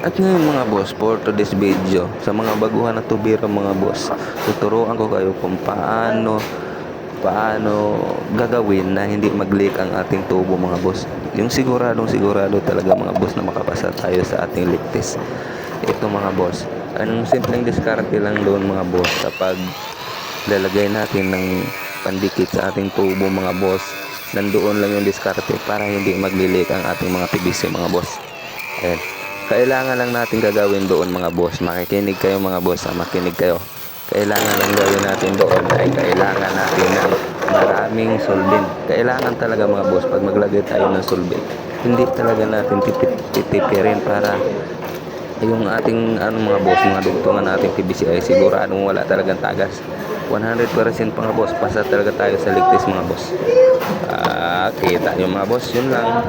At ngayon mga boss, for today's video, sa mga baguhan na tubiro mga boss, tuturuan ko kayo kung paano gagawin na hindi mag-leak ang ating tubo mga boss. Yung sigurado talaga mga boss na makapasa tayo sa ating leak test. Ito mga boss, anong simpleng diskarte lang doon mga boss kapag lalagay natin ng pandikit sa ating tubo mga boss. Nandoon lang yung diskarte para hindi mag-leak ang ating mga PVC mga boss. Ayan. Kailangan lang natin gagawin doon mga boss. Makikinig kayo mga boss. Makinig kayo. Kailangan lang gawin natin doon ay kailangan natin ng maraming solvent. Kailangan talaga mga boss pag maglagay tayo ng solvent. Hindi talaga natin titipirin para yung ating mga boss, mga dugtungan natin PVC ay siguradong wala talagang tagas. 100% mga boss. Pasa talaga tayo sa ligtas mga boss. Kita yung mga boss. Yun lang.